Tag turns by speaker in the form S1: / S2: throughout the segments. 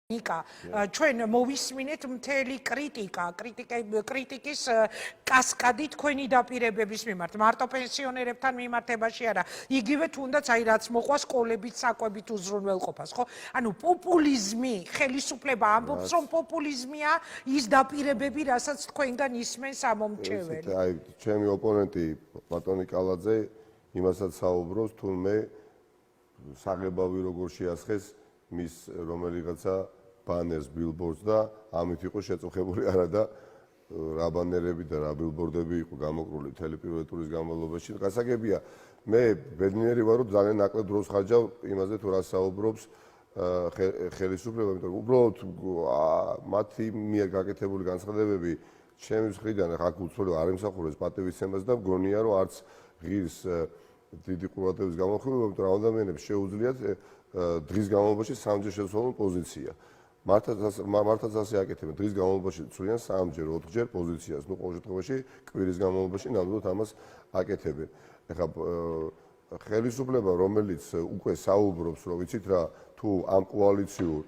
S1: Nika, ჩვენ მოვისმინეთ მთელი კრიტიკის კასკადი თქვენი დაპირებების მიმართ, მარტო პენსიონერებთან მიმართებაში არა, იგივე თუნდაც აი რაც მოყვა სკოლებით, საკვებით უზრუნველყოფას, ხო? ანუ პოპულიზმი, ხელისუფლება ამბობს, რომ პოპულიზმია ის დაპირებები, რასაც თქვენგან ისმენს ამომრჩეველი.
S2: აი, ჩემი ოპონენტი ბატონი კალაძე იმასაც საუბრობს, თურმე საღებავი როგორ შეასხეს მის რომელიღაცა ბანერს, ბილბორდს და ამით იყო შეწუხებული არა და რა ბანერები და რა ბილბორდები იყო გამოკრული მთელი პირველი ტურის განმავლობაში. გასაგებია, მე ბედნიერი ვარ, რომ ძალიან ნაკლებ დროს ხარჯავ იმაზე თუ რა საუბრობს ხელისუფლება, იმიტომ რომ უბრალოდ მათი მიერ გაკეთებული განცხადებები ჩემი მხრიდან აქ უცვლელად არ ემსახურებს პატივისცემას და მგონია რომ არც ღირს დიდი ყურადღების გამოხილვა, იმიტომ რომ ადამიანებს შეუძლიათ დღის განმავლობაში სამჯერ შეცვალონ პოზიცია. მართაც ასე აკეთებენ, დღის განმავლობაში ცვლიან 3-ჯერ, 4-ჯერ პოზიციას, ნუ ყოველ შემთხვევაში კვირის განმავლობაში ნამდვილად ამას აკეთებენ. ეხლა ხელისუფლება, რომელიც უკვე საუბრობს, რომ ვიცით რა, თუ ამ კოალიციურ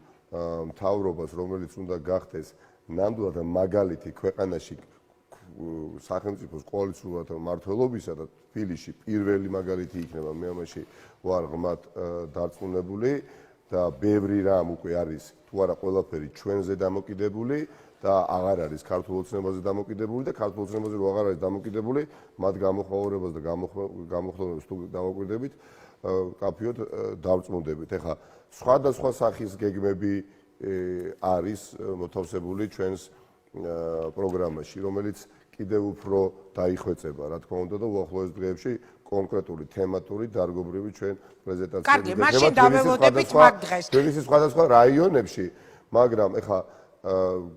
S2: მთავრობას, რომელიც უნდა გახდეს ნამდვილად მაგალითი ქვეყანაში სახელმწიფოს კოალიციურად მმართველობისა და თბილისში პირველი მაგალითი იქნება, მე ამაში ვარ ღრმად დარწმუნებული და ბევრი რამ უკვე არის თუ არა ყველაფერი ჩვენზე დამოკიდებული და აღარ არის ქართულ ოცნებაზე დამოკიდებული და ქართულ ოცნებაზე რო აღარ არის დამოკიდებული, მათ გამოხმაურებას და გამოხმაურებას თუ დავაკვირდებით, კაფიოდ დავწმუნდებით. ეხლა სხვადასხვა სახის გეგმები არის მოთავსებული ჩვენს პროგრამაში, რომელიც კიდევ უფრო დაიხვეწება, რა თქმა უნდა და უახლოეს დღეებში კონკრეტული თემატური დარგობრივი ჩვენ პრეზენტაციები
S1: კარგი, მაშინ დაველოდებით მაგ დღეს.
S2: თბილისის სხვადასხვა რაიონებში, მაგრამ ეხლა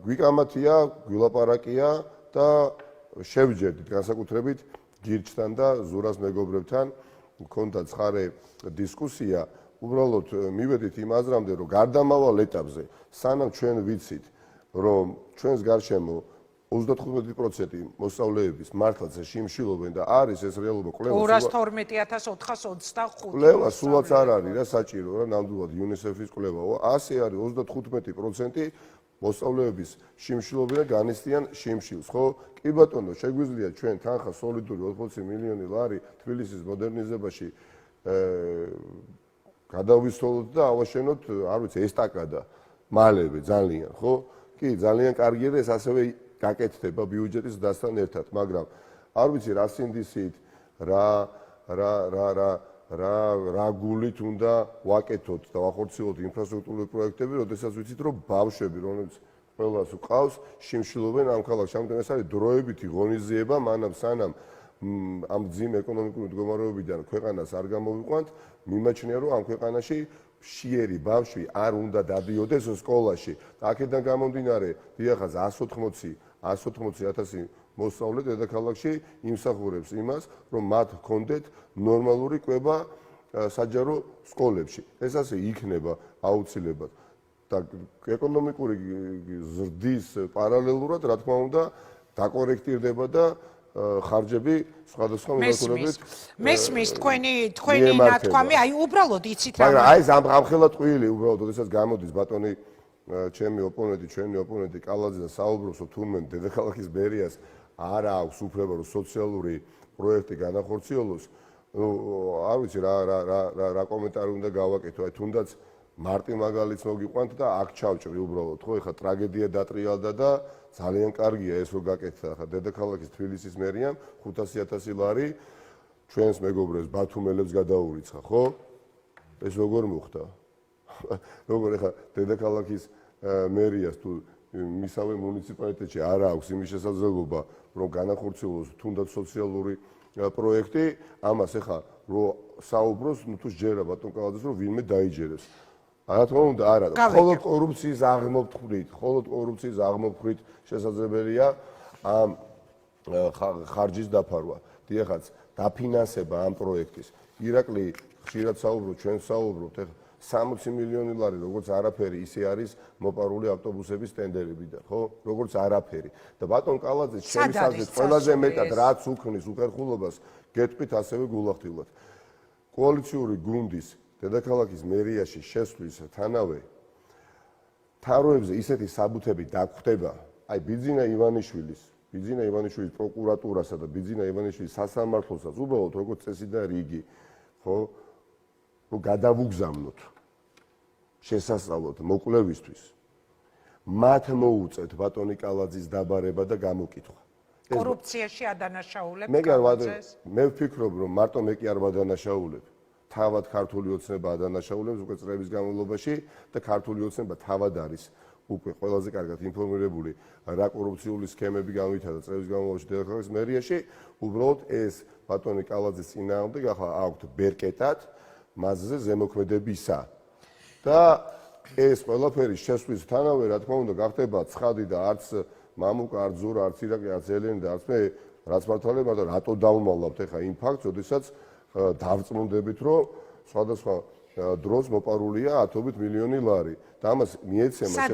S2: გვიკამათია, გვილაპარაკია და შევჯერდით განსაკუთრებით გირჩთან და ზურას მეგობრებთან მქონდა ცხარე დისკუსია, უბრალოდ მივედით იმ აზრამდე, რომ გარდამავალ ეტაპზე, სანამ ჩვენ ვიცით, რომ ჩვენს გარშემო 35% მოსწავლეების მართლაც შიმშილობენ და არის ეს რეალობა კვლევა
S1: 212,425
S2: კვლევა სულაც არ არის რა საჭირო რა ნამდვილად UNICEF-ის კვლევაო ასე არის 35% მოსწავლეების შიმშილობენ და განიცდიან შიმშილს ხო კი ბატონო შეგვიძლია ჩვენ თანხა სოლიდური 80 მილიონი ლარი თბილისის მოდერნიზებაში გადავისწავლოთ და ავაშენოთ არ ვიცი ესტაკადა მალევე ძალიან ხო კი ძალიან კარგია და ეს ასევე გაკეთდება ბიუჯეტის დასთან ერთად, მაგრამ არ ვიცი რა სინდისით, რა გულით უნდა ვაკეთოთ და ვახორციელოთ ინფრასტრუქტურული პროექტები, როდესაც ვიცით, რომ ბავშვები, რომლებიც ყველას უყავს, შიმშილობენ ამ ქალაქში. ამიტომ ეს არის დროებითი ღონისძიება, მანამ სანამ ამ ძიმ ეკონომიკური მდგომარეობიდან ქვეყანას არ გამოვიყვანთ, მიმაჩნია, რომ ამ ქვეყანაში შიერი ბავშვი არ უნდა დადიოდეს სკოლაში. აქედან გამომდინარე, დიახაც 180,000 მოსწავლე დედაქალაქში იმსახურებს იმას, რომ მათ ჰქონდეთ ნორმალური კვება საჯარო სკოლებში. ეს ასე იქნება აუცილებლად. და ეკონომიკური ზრდის პარალელურად, რა თქმა უნდა, დაკორექტირდება და ხარჯები სხვადასხვა მიმართულებით
S1: მესმის თქვენი ნათქვამი, აი უბრალოდ იცით რა.
S2: მაგრამ აი ეს ამხელა ტყუილი უბრალოდ, როდესაც გამოდის ბატონი ჩემი ოპონენტი, ჩვენი ოპონენტი კალაძე და საუბრობს, რომ თურმე დედაქალაქის მერიას არ აქვს უფლება, რომ სოციალური პროექტი განახორციელოს. არ ვიცი რა კომენტარი უნდა გავაკეთო, აი თუნდაც მარტი მაგალითს მოგიყვანთ და აქ ჩავჭრი უბრალოდ, ხო, ეხლა ტრაგედია დატრიალდა და ძალიან კარგია ეს რო გაკეთდა, ხა დედაქალაქის თბილისის მერიამ 500,000 ლარი ჩვენს მეგობრებს ბათუმელებს გადაურიცხა, ხო? ეს როგორ მოხდა? როგორ ეხლა დედაქალაქის მერიას თუ მისავე მუნიციპალიტეტში არ აქვს იმის შესაძლებლობა, რომ განახორციელოს თუნდაც სოციალური პროექტი, ამას ეხლა რო საუბროს, ნუ თუ ჯერა ბატონ კალაძეს, რომ ვინმე დაიჯერებს. რა თქმა უნდა, არა, მხოლოდ კორუფციის აღმოფხვით შესაძლებელია ამ ხარჯის დაფარვა. დიახაც, დაფინანსება ამ პროექტის. ირაკლი ხშირად საუბრობ, ჩვენ საუბრობთ, ეხლა 60 მილიონი ლარი, როგორც არაფერი, ისე არის მოპარული ავტობუსების ტენდერებიდან, ხო? როგორც არაფერი. და ბატონ კალაძე ჩემს აზრით ყველაზე მეტად რაც უქმნის უხერხულობას, გეტყვით ასევე გულახდილად. კოალიციური გუნდის დედაქალაქის მერიაში შესვლისთანავე მთავრობებზე ისეთი საბუთები დაგხვდება, აი ბიძინა ივანიშვილის პროკურატურასა და ბიძინა ივანიშვილის სასამართლოსაც უბრალოდ როგორც წესი და რიგი, ხო, რომ გადავუგზავნოთ შესასწავლად მოკვლევისთვის, მათ მოუწევთ ბატონი კალაძის დაბარება და გამოკითხვა.
S1: კორუფციაში ადანაშაულებს
S2: მე ვფიქრობ, რომ მარტო მე კი არ ვადანაშაულებ. თავად ქართული ოცნება ადანაშაულებს უკვე წლების განმავლობაში და ქართული ოცნება თავად არის უკვე ყველაზე კარგად ინფორმირებული რა კორუფციული სქემები განვითარდა წლების განმავლობაში დედაქალაქის მერიაში, უბრალოდ ეს ბატონი კალაძის წინააღმდეგ ახლა აქვთ ბერკეტად მასზე ზემოქმედებისა. და ეს ყველაფერი შესვლისთანავე, რა თქმა უნდა, გახდება ცხადი და არც მამუკა, არც ზურა, არც ირაკლი, არც ელენი და არც მე რაც მართალია, მაგრამ რატო დავუმალავთ ახლა იმ ფაქტს, როდესაც დავწმუნდებით, რომ სხვადასხვა დროს მოპარულია ათობით მილიონი ლარი და ამას მიეცემა